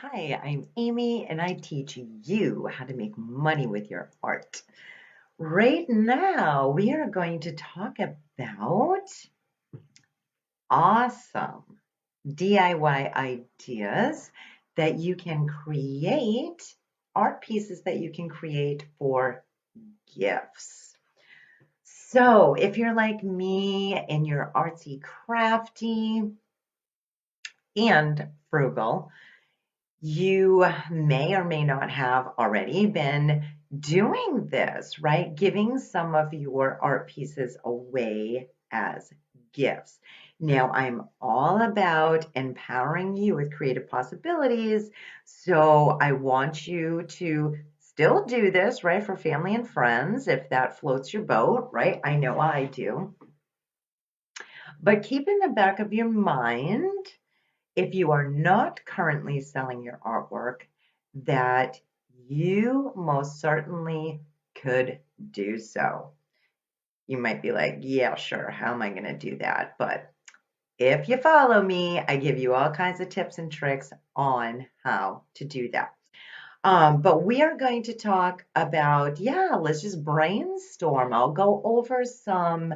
Hi, I'm Amy and I teach you how to make money with your art. Right now, we are going to talk about awesome DIY ideas that you can create, art pieces that you can create for gifts. So, if you're like me and you're artsy crafty and frugal, you may or may not have already been doing this, right? Giving some of your art pieces away as gifts. Now, I'm all about empowering you with creative possibilities. So I want you to still do this, right, for family and friends if that floats your boat, right? I know I do. But keep in the back of your mind, if you are not currently selling your artwork, that you most certainly could do so. You might be like, yeah, sure, how am I going to do that? But if you follow me, I give you all kinds of tips and tricks on how to do that. But we are going to talk about, yeah, let's just brainstorm. I'll go over some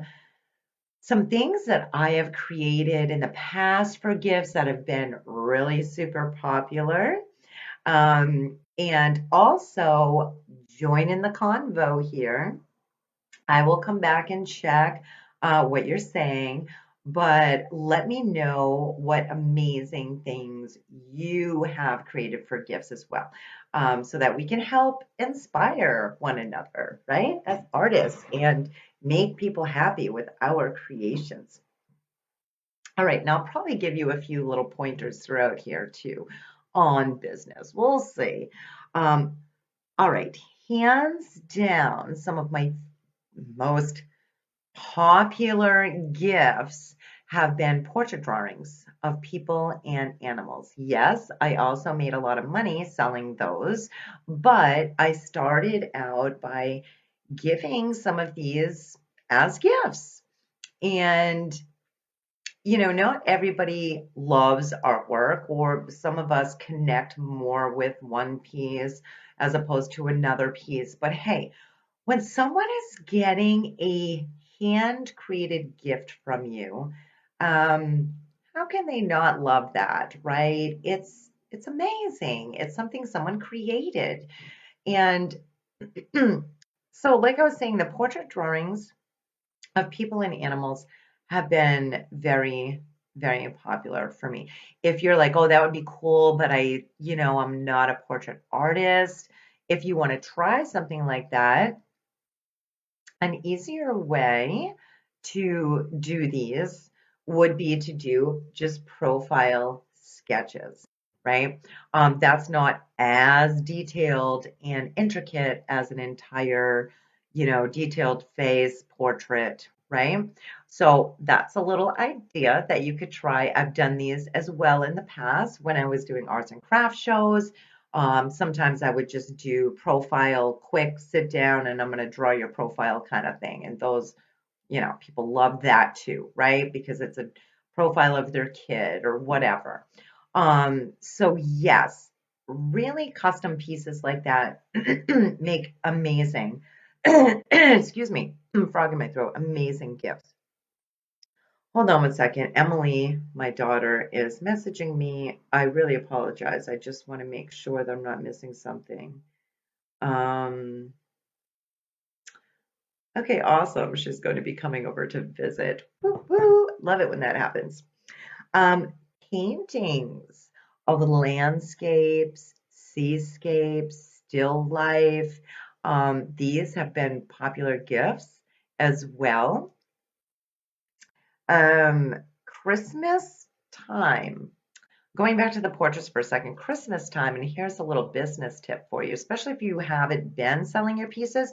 things that I have created in the past for gifts that have been really super popular. And also join in the convo here. I will come back and check what you're saying, but let me know what amazing things you have created for gifts as well, so that we can help inspire one another, right? As artists and make people happy with our creations. All right, now I'll probably give you a few little pointers throughout here too on business. We'll see. Um, all right, hands down, some of my most popular gifts have been portrait drawings of people and animals. Yes, I also made a lot of money selling those, but I started out by giving some of these as gifts. And not everybody loves artwork, or some of us connect more with one piece as opposed to another piece. But hey, when someone is getting a hand created gift from you, um, how can they not love that, right? It's amazing. It's something someone created. And so, like I was saying, the portrait drawings of people and animals have been very, very popular for me. If you're like, oh, that would be cool, but I'm not a portrait artist. If you want to try something like that, an easier way to do these would be to do just profile sketches, right? That's not as detailed and intricate as an entire, detailed face portrait, right? So that's a little idea that you could try. I've done these as well in the past when I was doing arts and crafts shows. Sometimes I would just do profile, quick sit down, and I'm going to draw your profile kind of thing. And those, people love that too, right? Because it's a profile of their kid or whatever. So yes, really custom pieces like that make amazing, excuse me, frog in my throat, amazing gifts. Hold on one second. Emily, my daughter, is messaging me. I really apologize. I just want to make sure that I'm not missing something. Um, okay, awesome. She's going to be coming over to visit. Woo, woo. Love it when that happens. Um, Paintings of landscapes, seascapes, still life. These have been popular gifts as well. Christmas time. Going back to the portraits for a second, Christmas time, and here's a little business tip for you, especially if you haven't been selling your pieces,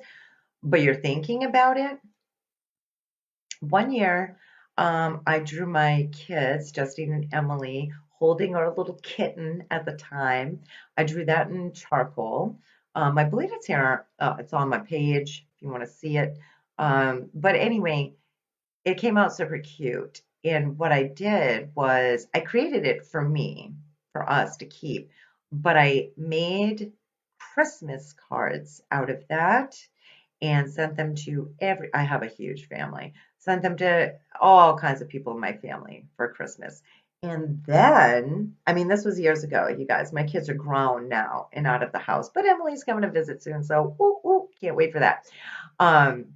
but you're thinking about it. One year, I drew my kids, Justine and Emily, holding our little kitten at the time. I drew that in charcoal. I believe it's here. It's on my page if you want to see it. But anyway, it came out super cute. And what I did was I created it for me, for us to keep. but I made Christmas cards out of that and sent them to I have a huge family, sent them to all kinds of people in my family for Christmas. And then, I mean, this was years ago, you guys. My kids are grown now and out of the house, but Emily's coming to visit soon, so can't wait for that. Um,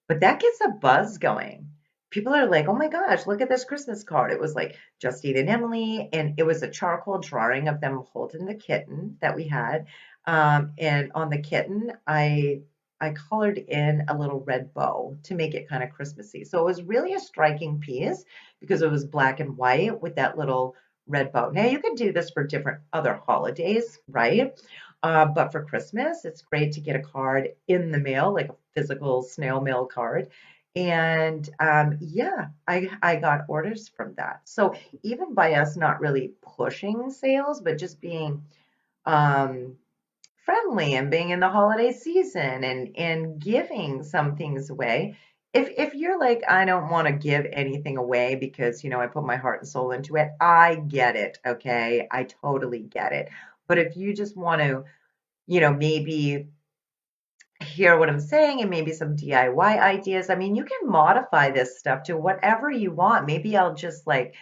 but that gets a buzz going. People are like, oh my gosh, look at this Christmas card. It was like Justine and Emily, and it was a charcoal drawing of them holding the kitten that we had. And on the kitten, I colored in a little red bow to make it kind of Christmassy. So it was really a striking piece because it was black and white with that little red bow. Now you could do this for different other holidays, right? But for Christmas, it's great to get a card in the mail, like a physical snail mail card. And yeah, I got orders from that. So even by us not really pushing sales, but just being um, friendly and being in the holiday season and giving some things away. If you're like, I don't want to give anything away because, I put my heart and soul into it, I get it, okay? I totally get it. But if you just want to, maybe hear what I'm saying and maybe some DIY ideas, I mean, you can modify this stuff to whatever you want. Maybe I'll just like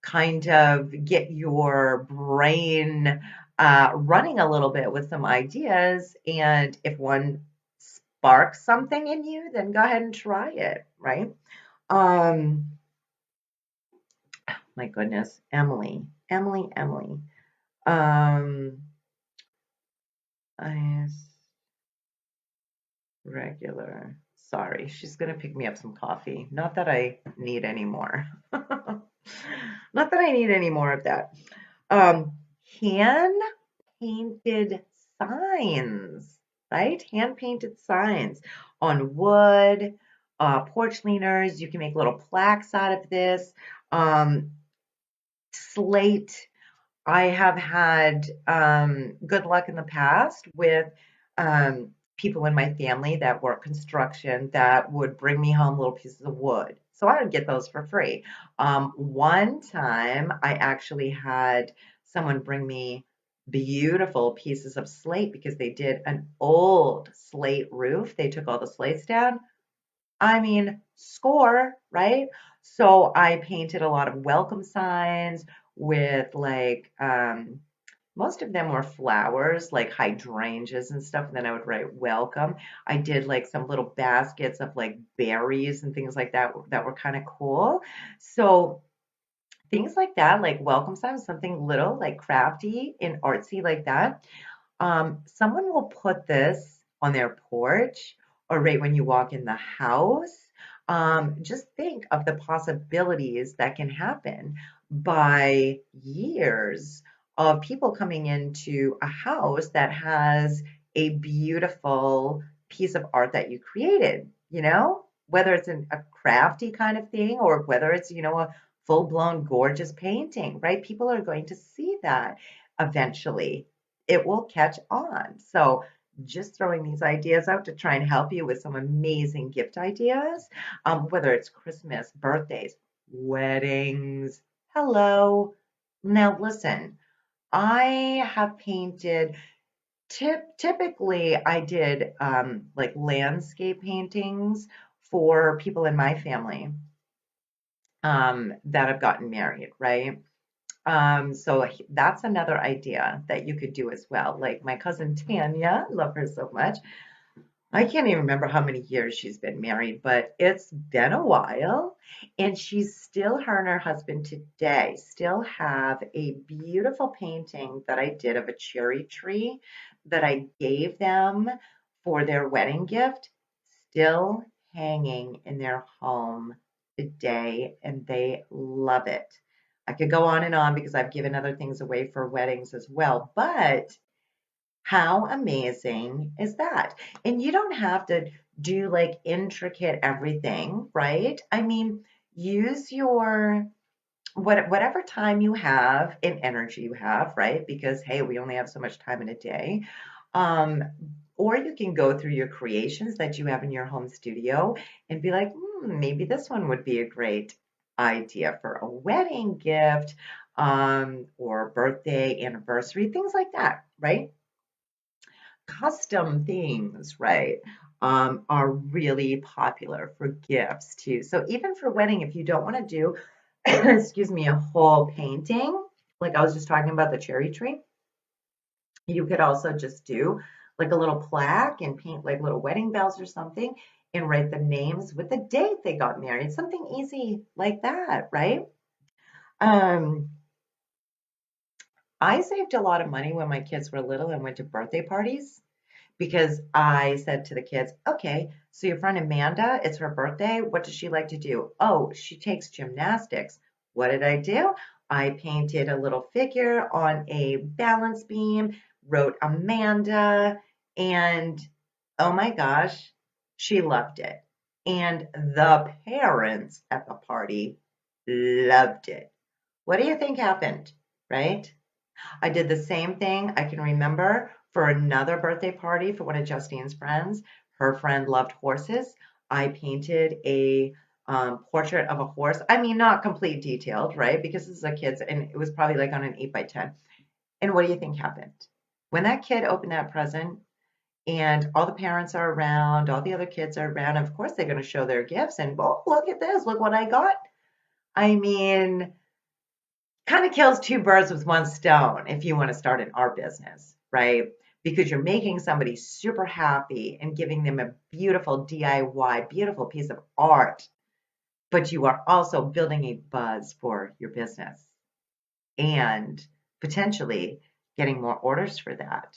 kind of get your brain running a little bit with some ideas. And if one sparks something in you, then go ahead and try it, right? Um, my goodness, Emily. Um, I regular. Sorry, she's gonna pick me up some coffee. Not that I need any more. Not that I need any more of that. Um, hand painted signs, right? Hand painted signs on wood, porch leaners. You can make little plaques out of this. Um, slate. I have had good luck in the past with people in my family that work construction that would bring me home little pieces of wood. So I would get those for free. One time I actually had someone bring me beautiful pieces of slate because they did an old slate roof. They took all the slates down. I mean, score, right? So I painted a lot of welcome signs with like most of them were flowers, like hydrangeas and stuff, and then I would write welcome. I did like some little baskets of like berries and things like that that were kind of cool. So things like that, like welcome signs, something little like crafty and artsy like that. Someone will put this on their porch or right when you walk in the house. Just think of the possibilities that can happen by years of people coming into a house that has a beautiful piece of art that you created, whether it's a crafty kind of thing or whether it's, a full blown gorgeous painting, right? People are going to see that eventually it will catch on. So just throwing these ideas out to try and help you with some amazing gift ideas, whether it's Christmas, birthdays, weddings. Hello. Now listen, I have painted. Typically, I did like landscape paintings for people in my family that have gotten married, right? So that's another idea that you could do as well. Like my cousin Tanya, love her so much. I can't even remember how many years she's been married, but it's been a while. And she's still, her and her husband today, still have a beautiful painting that I did of a cherry tree that I gave them for their wedding gift, still hanging in their home today, and they love it. I could go on and on because I've given other things away for weddings as well, but how amazing is that? And you don't have to do like intricate everything, right? I mean, use your whatever time you have and energy you have, right? Because hey, we only have so much time in a day. Um, or you can go through your creations that you have in your home studio and be like, maybe this one would be a great idea for a wedding gift. or birthday, anniversary, things like that, right? Custom things, right, are really popular for gifts too. So even for wedding, if you don't want to do, excuse me, a whole painting, like I was just talking about the cherry tree, you could also just do like a little plaque and paint like little wedding bells or something and write the names with the date they got married, something easy like that, right? Um, I saved a lot of money when my kids were little and went to birthday parties because I said to the kids, okay, so your friend Amanda, it's her birthday. What does she like to do? Oh, she takes gymnastics. What did I do? I painted a little figure on a balance beam, wrote Amanda, and oh my gosh, she loved it. And the parents at the party loved it. What do you think happened? Right? I did the same thing I can remember for another birthday party for one of Justine's friends. Her friend loved horses. I painted a portrait of a horse. I mean, not complete detailed, right? Because this is a kid's, and it was probably like on an 8 by 10. And what do you think happened? When that kid opened that present and all the parents are around, all the other kids are around, of course they're going to show their gifts and, oh, look at this, look what I got. I mean, kind of kills two birds with one stone if you want to start an art business, right? Because you're making somebody super happy and giving them a beautiful DIY, beautiful piece of art, but you are also building a buzz for your business and potentially getting more orders for that,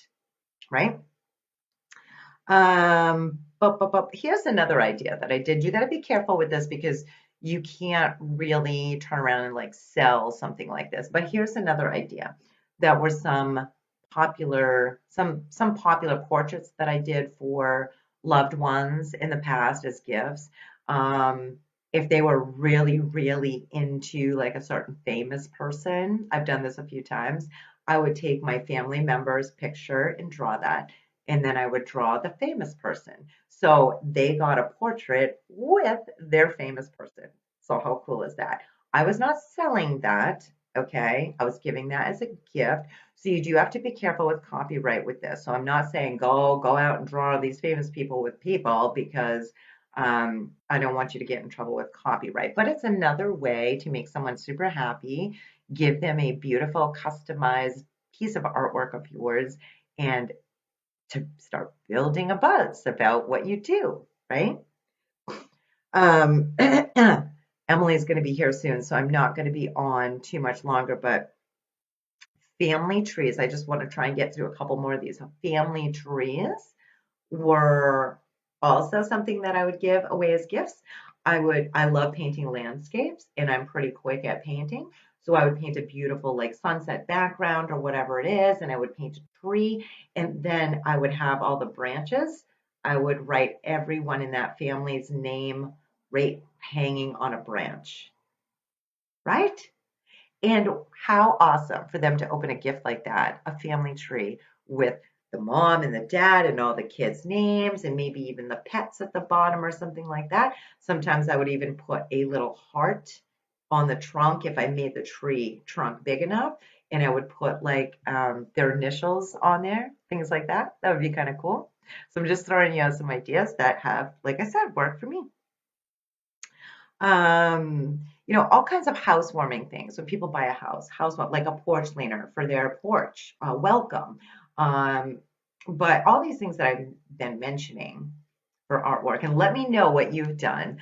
right? But here's another idea that I did. You got to be careful with this because you can't really turn around and like sell something like this. But here's another idea. That were some popular portraits that I did for loved ones in the past as gifts. Um, if they were really, really into like a certain famous person, I've done this a few times. I would take my family member's picture and draw that and then I would draw the famous person. So they got a portrait with their famous person. So how cool is that? I was not selling that, okay? I was giving that as a gift. So you do have to be careful with copyright with this. So I'm not saying go out and draw these famous people with people because I don't want you to get in trouble with copyright. But it's another way to make someone super happy, give them a beautiful customized piece of artwork of yours, and to start building a buzz about what you do, right? Um, Emily's going to be here soon, so I'm not going to be on too much longer, but family trees, I just want to try and get through a couple more of these. Family trees were also something that I would give away as gifts. I love painting landscapes and I'm pretty quick at painting. So I would paint a beautiful like sunset background or whatever it is, and I would paint a tree, and then I would have all the branches. I would write everyone in that family's name right hanging on a branch, right? And how awesome for them to open a gift like that, a family tree with the mom and the dad and all the kids' names and maybe even the pets at the bottom or something like that. Sometimes I would even put a little heart on the trunk if I made the tree trunk big enough. And I would put like their initials on there, things like that. That would be kind of cool. So I'm just throwing you out some ideas that have, like I said, worked for me. All kinds of housewarming things. When people buy a house like a porch leaner for their porch, welcome. Um, but all these things that I've been mentioning for artwork, and let me know what you've done.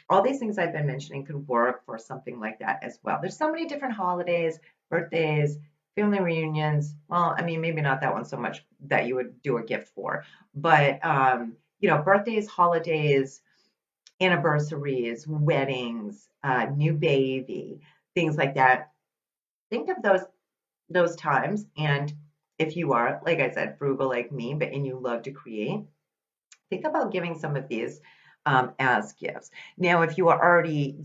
All these things I've been mentioning could work for something like that as well. There's so many different holidays, birthdays, family reunions. Well, I mean, maybe not that one so much that you would do a gift for, but birthdays, holidays, anniversaries, weddings, new baby, things like that. Think of those times, and if you are, like I said, frugal like me, and you love to create, think about giving some of these as gifts. Now, if you are already,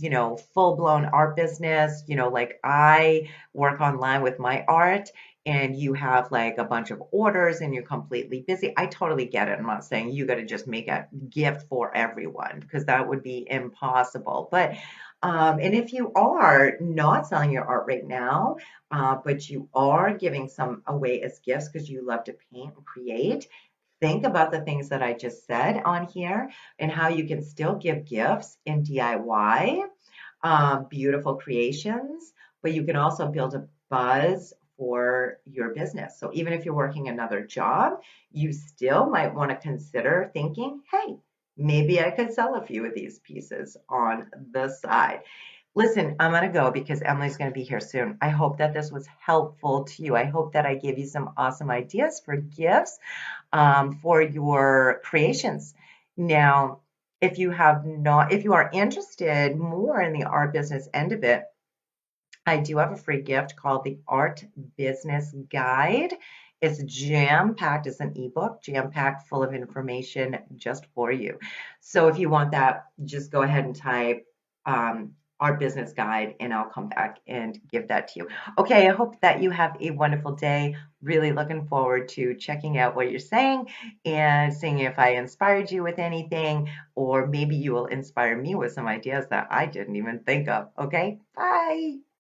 full blown art business, like I work online with my art and you have like a bunch of orders and you're completely busy, I totally get it. I'm not saying you got to just make a gift for everyone because that would be impossible. But And if you are not selling your art right now, but you are giving some away as gifts because you love to paint and create, think about the things that I just said on here and how you can still give gifts in DIY, beautiful creations, but you can also build a buzz for your business. So even if you're working another job, you still might want to consider thinking, hey, maybe I could sell a few of these pieces on the side. Listen, I'm going to go because Emily's going to be here soon. I hope that this was helpful to you. I hope that I gave you some awesome ideas for gifts for your creations. Now, if you are interested more in the art business end of it, I do have a free gift called the Art Business Guide. It's jam packed, it's an ebook, jam packed full of information just for you. So if you want that, just go ahead and type Art Business Guide and I'll come back and give that to you. Okay, I hope that you have a wonderful day. Really looking forward to checking out what you're saying and seeing if I inspired you with anything, or maybe you will inspire me with some ideas that I didn't even think of. Okay, bye.